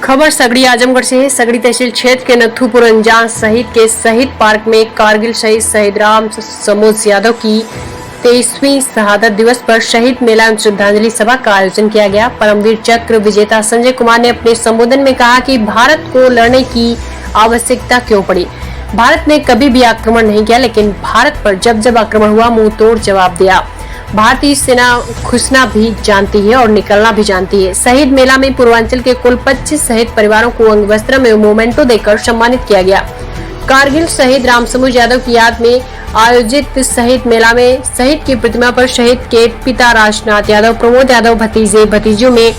खबर सगड़ी आजमगढ़ से है। सगड़ी तहसील क्षेत्र के नथुपुर अंजान शहीद के शहीद पार्क में कारगिल शहीद शहीद राम समोज यादव की 23वीं शहादत दिवस पर शहीद मेला एवं श्रद्धांजलि सभा का आयोजन किया गया। परमवीर चक्र विजेता संजय कुमार ने अपने संबोधन में कहा कि भारत को लड़ने की आवश्यकता क्यों पड़ी। भारत ने कभी भी आक्रमण नहीं किया, लेकिन भारत पर जब जब आक्रमण हुआ मुंह तोड़ जवाब दिया। भारतीय सेना घुसना भी जानती है और निकलना भी जानती है। शहीद मेला में पूर्वांचल के कुल 25 शहीद परिवारों को अंग वस्त्र में मोमेंटो देकर सम्मानित किया गया। कारगिल शहीद राम समोज यादव की याद में आयोजित शहीद मेला में शहीद की प्रतिमा पर शहीद के पिता राजनाथ यादव, प्रमोद यादव, भतीजे भतीजों में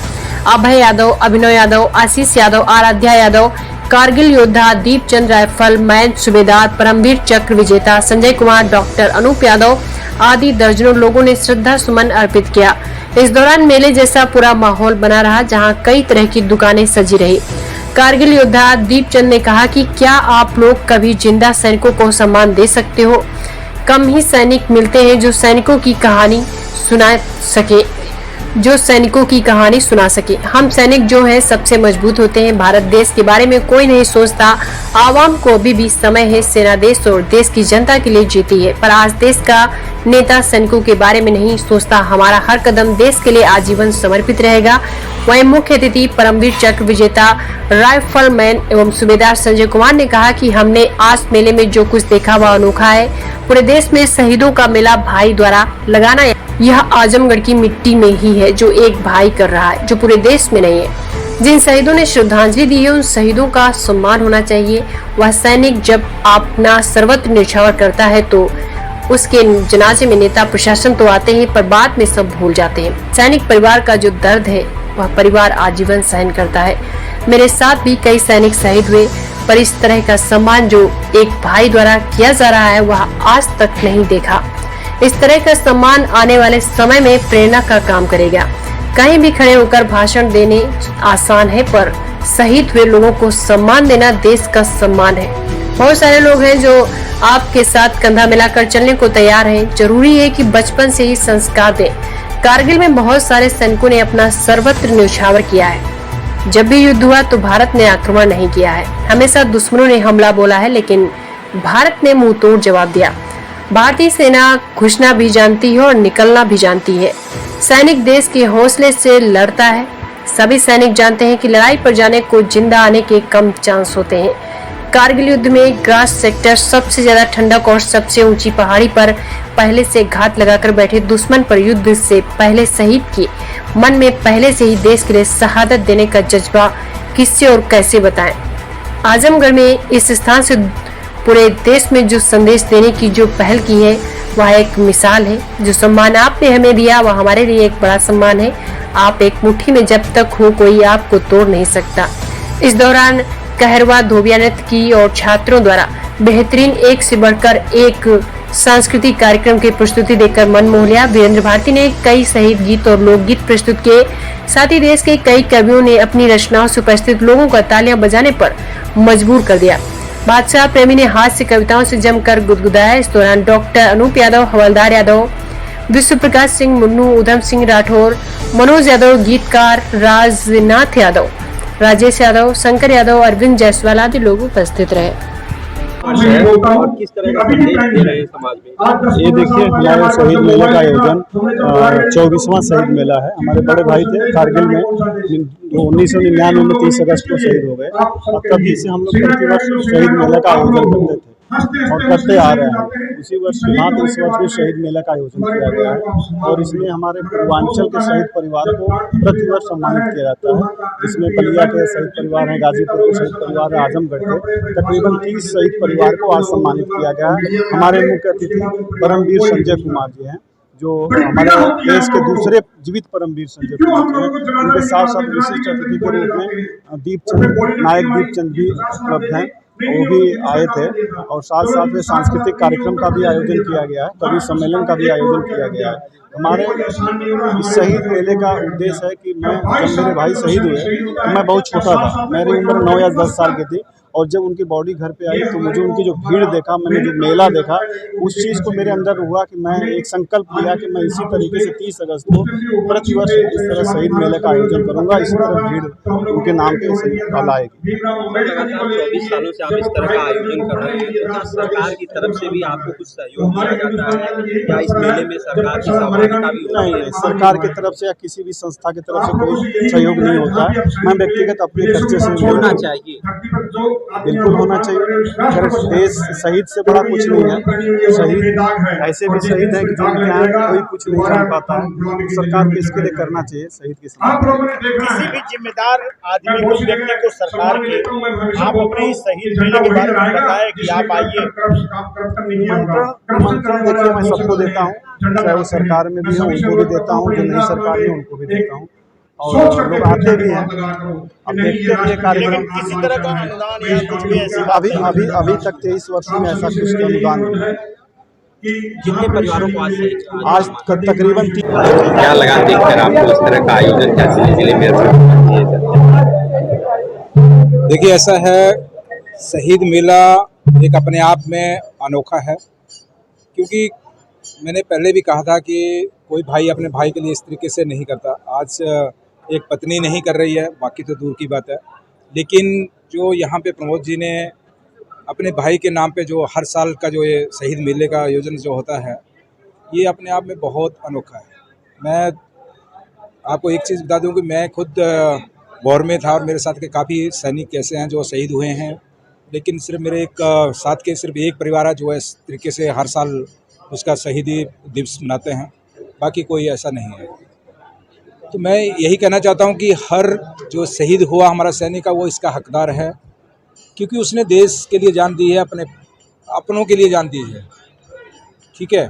अभय यादव, अभिनव यादव, आशीष यादव, आराध्या यादव, कारगिल योद्धा दीपचंद राइफल मैन सूबेदार, परमवीर चक्र विजेता संजय कुमार, डॉक्टर अनूप यादव आदि दर्जनों लोगों ने श्रद्धा सुमन अर्पित किया। इस दौरान मेले जैसा पूरा माहौल बना रहा, जहां कई तरह की दुकानें सजी रही। कारगिल योद्धा दीपचंद ने कहा कि क्या आप लोग कभी जिंदा सैनिकों को सम्मान दे सकते हो? कम ही सैनिक मिलते हैं जो सैनिकों की कहानी सुना सके। हम सैनिक जो है सबसे मजबूत होते हैं। भारत देश के बारे में कोई नहीं सोचता। आवाम को अभी भी समय है। सेना देश और देश की जनता के लिए जीती है, पर आज देश का नेता सैनिकों के बारे में नहीं सोचता। हमारा हर कदम देश के लिए आजीवन समर्पित रहेगा। वहीं मुख्य अतिथि परमवीर चक्र विजेता राइफल मैन एवं सूबेदार संजय कुमार ने कहा कि हमने आज मेले में जो कुछ देखा वह अनोखा है। पूरे देश में शहीदों का मेला भाई द्वारा लगाना यह आजमगढ़ की मिट्टी में ही है, जो एक भाई कर रहा है, जो पूरे देश में नहीं है। जिन शहीदों ने श्रद्धांजलि दी है उन शहीदों का सम्मान होना चाहिए। वह सैनिक जब अपना सर्वत्र न्यौछावर करता है तो उसके जनाजे में नेता प्रशासन तो आते हैं, पर बाद में सब भूल जाते हैं। सैनिक परिवार का जो दर्द है वह परिवार आजीवन सहन करता है। मेरे साथ भी कई सैनिक शहीद हुए, पर इस तरह का सम्मान जो एक भाई द्वारा किया जा रहा है वह आज तक नहीं देखा। इस तरह का सम्मान आने वाले समय में प्रेरणा का काम करेगा। कहीं भी खड़े होकर भाषण देने आसान है, पर शहीद हुए लोगों को सम्मान देना देश का सम्मान है। बहुत सारे लोग हैं जो आपके साथ कंधा मिलाकर चलने को तैयार हैं। जरूरी है कि बचपन से ही संस्कार दें। कारगिल में बहुत सारे सैनिकों ने अपना सर्वत्र न्यौछावर किया है। जब भी युद्ध हुआ तो भारत ने आक्रमण नहीं किया है। हमेशा दुश्मनों ने हमला बोला है, लेकिन भारत ने मुंह तोड़ जवाब दिया। भारतीय सेना घुसना भी जानती है और निकलना भी जानती है। सैनिक देश के हौसले से लड़ता है। सभी सैनिक जानते हैं कि लड़ाई पर जाने को जिंदा आने के कम चांस होते हैं। कारगिल युद्ध में ग्रास सेक्टर सबसे ज्यादा ठंडक और सबसे ऊंची पहाड़ी पर पहले से घात लगाकर बैठे दुश्मन पर युद्ध से पहले शहीद के मन में पहले से ही देश के लिए शहादत देने का जज्बा किससे और कैसे बताएं। आजमगढ़ में इस स्थान से पूरे देश में जो संदेश देने की जो पहल की है वह एक मिसाल है। जो सम्मान आपने हमें दिया वह हमारे लिए एक बड़ा सम्मान है। आप एक मुट्ठी में जब तक हो कोई आपको तोड़ नहीं सकता। इस दौरान कहरवा धोबिया नृत्य की और छात्रों द्वारा बेहतरीन एक से बढ़कर एक सांस्कृतिक कार्यक्रम की प्रस्तुति देकर मन मोह लिया। वीरेंद्र भारती ने कई शहीद गीत और लोकगीत प्रस्तुत किए। साथ ही देश के कई कवियों ने अपनी रचनाओं से उपस्थित लोगों को तालियां बजाने पर मजबूर कर दिया। बादशाह प्रेमी ने हास्य कविताओं से जमकर गुदगुदाया। इस दौरान डॉक्टर अनूप यादव, हवलदार यादव, विश्व प्रकाश सिंह मुन्नू, उधम सिंह राठौर, मनोज यादव, गीतकार राजनाथ यादव, राजेश यादव, शंकर यादव, अरविंद जायसवाल आदि लोग उपस्थित रहे। और किस तरह का संदेश दे रहे हैं समाज में? ये देखिए, हमारे शहीद मेले का आयोजन 24वां शहीद मेला है। हमारे बड़े भाई थे कारगिल में, 1999 में 30 अगस्त को शहीद हो गए। और तभी से हम लोग प्रतिवर्ष शहीद मेला का आयोजन करते थे और करते आ रहे हैं। उसी वर्ष इस वर्ष भी शहीद मेला का आयोजन किया गया है और इसमें हमारे पूर्वांचल के शहीद परिवार को प्रतिवर्ष सम्मानित किया जाता है। जिसमें बलिया के शहीद परिवार हैं, गाजीपुर के शहीद परिवार है, आजमगढ़ के तकरीबन 30 शहीद परिवार को आज सम्मानित किया गया है। हमारे मुख्य अतिथि परमवीर संजय कुमार जी हैं, जो हमारे देश के दूसरे जीवित परमवीर संजय कुमार जी हैं। उनके साथ साथ विशिष्ट अतिथि के रूप में नायक दीपचंद भी उपलब्ध हैं, वो भी आए थे। और साथ साथ में सांस्कृतिक कार्यक्रम का भी आयोजन किया गया है, कवि सम्मेलन का भी आयोजन किया गया है। हमारे इस शहीद मेले का उद्देश्य है कि जब मेरे भाई शहीद हुए तो मैं बहुत छोटा था। मेरी उम्र 9 या 10 साल की थी और जब उनकी बॉडी घर पे आई तो मुझे उनकी जो भीड़ देखा, मैंने जो मेला देखा, उस चीज़ को मेरे अंदर हुआ कि मैं एक संकल्प लिया कि मैं इसी तरीके से 30 अगस्त को प्रतिवर्ष इस तरह शहीद मेले का आयोजन करूँगा। इसी तरह भीड़ उनके नाम पे शहीद आएगी। लगातार 24 सालों से आप इस तरह का आयोजन कर रहे हैं, तो क्या सरकार की तरफ से भी आपको कुछ सहयोग दिया जाता है या इस मेले में सरकार की सहभागिता भी होती है? नहीं, सरकार की तरफ से या किसी भी संस्था की तरफ से कोई सहयोग नहीं होता है। मैं व्यक्तिगत अपने खर्चे से होना चाहिए, बिल्कुल होना चाहिए। अगर देश शहीद से बड़ा कुछ नहीं है, शहीद ऐसे भी शहीद है कि जिनके यहाँ कोई कुछ नहीं कर पाता है। सरकार को इसके लिए करना चाहिए शहीद के साथ। किसी भी जिम्मेदार आदमी को, व्यक्ति को सरकार के आप अपने इस शहीद मेले के बारे में बताएं कि आप आइए। निमंत्रण देखिए मैं सबको देता हूँ, चाहे वो सरकार में भी हो उनको भी देता हूँ, जो नहीं सरकार में उनको भी देता हूँ, और लोग आते भी हैं। अब देखते हैं ये कार्यक्रम। किसी तरह का अनुदान या कुछ भी ऐसी अभी तक 23 वर्षों में ऐसा कुछ अनुदान नहीं है। जितने परिवारों को आज तकरीबन क्या लगा देखकर आपको इस तरह का आयोजन क्या जिले में? देखिए, ऐसा है, शहीद मेला एक अपने आप में अनोखा है, क्योंकि मैंने पहले भी कहा था कि कोई भाई अपने भाई के लिए इस तरीके से नहीं करता। आज एक पत्नी नहीं कर रही है, बाकी तो दूर की बात है, लेकिन जो यहाँ पे प्रमोद जी ने अपने भाई के नाम पे जो हर साल का जो ये शहीद मेले का आयोजन जो होता है, ये अपने आप में बहुत अनोखा है। मैं आपको एक चीज़ बता दूं कि मैं खुद वॉर में था और मेरे साथ के काफ़ी सैनिक ऐसे हैं जो शहीद हुए हैं, लेकिन सिर्फ मेरे एक साथ के सिर्फ एक परिवार है जो इस तरीके से हर साल उसका शहीदी दिवस मनाते हैं, बाकी कोई ऐसा नहीं है। तो मैं यही कहना चाहता हूं कि हर जो शहीद हुआ हमारा सैनिक का, वो इसका हकदार है, क्योंकि उसने देश के लिए जान दी है, अपनों के लिए जान दी है। ठीक है,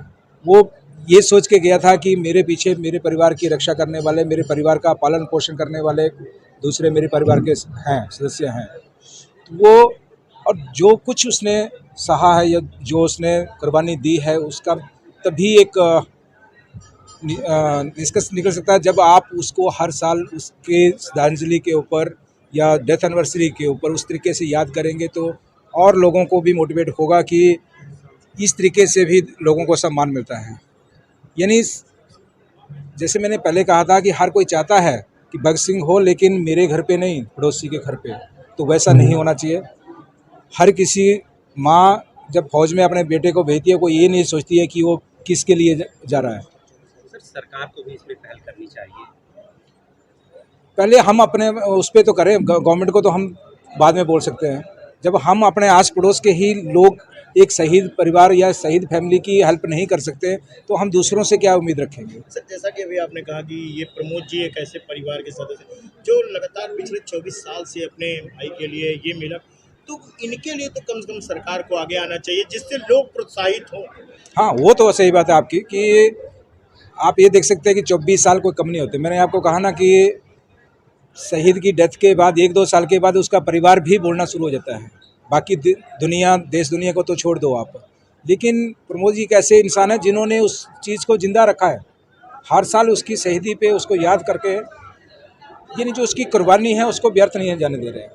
वो ये सोच के गया था कि मेरे पीछे मेरे परिवार की रक्षा करने वाले, मेरे परिवार का पालन पोषण करने वाले दूसरे मेरे परिवार के हैं, सदस्य हैं। तो वो और जो कुछ उसने सहा है या जो उसने कुर्बानी दी है, उसका तभी एक निष्कर्ष निकल सकता है जब आप उसको हर साल उसके श्रद्धांजलि के ऊपर या डेथ एनिवर्सरी के ऊपर उस तरीके से याद करेंगे, तो और लोगों को भी मोटिवेट होगा कि इस तरीके से भी लोगों को सम्मान मिलता है। यानी जैसे मैंने पहले कहा था कि हर कोई चाहता है कि भगत सिंह हो, लेकिन मेरे घर पे नहीं, पड़ोसी के घर पे, तो वैसा नहीं होना चाहिए। हर किसी माँ जब फौज में अपने बेटे को भेजती है, कोई ये नहीं सोचती है कि वो किसके लिए जा रहा है। सर, सरकार को भी इसमें पहल करनी चाहिए। पहले हम अपने उस पर तो करें, गवर्नमेंट को तो हम बाद में बोल सकते हैं। जब हम अपने आस पड़ोस के ही लोग एक शहीद परिवार या शहीद फैमिली की हेल्प नहीं कर सकते, तो हम दूसरों से क्या उम्मीद रखेंगे। सर, जैसा कि अभी आपने कहा कि ये प्रमोद जी एक ऐसे परिवार के सदस्य जो लगातार पिछले 24 साल से अपने भाई के लिए ये मिला, तो इनके लिए तो कम से कम सरकार को आगे आना चाहिए जिससे लोग प्रोत्साहित हों। हाँ, वो तो सही बात है आपकी कि आप ये देख सकते हैं कि 24 साल कोई कम नहीं होते। मैंने आपको कहा ना कि शहीद की डेथ के बाद 1-2 साल के बाद उसका परिवार भी बोलना शुरू हो जाता है। बाकी दुनिया, देश दुनिया को तो छोड़ दो आप, लेकिन प्रमोद जी एक ऐसे इंसान है जिन्होंने उस चीज़ को जिंदा रखा है। हर साल उसकी शहीदी पे उसको याद करके, यानी जो उसकी कुर्बानी है उसको व्यर्थ नहीं जाने दे रहे हैं।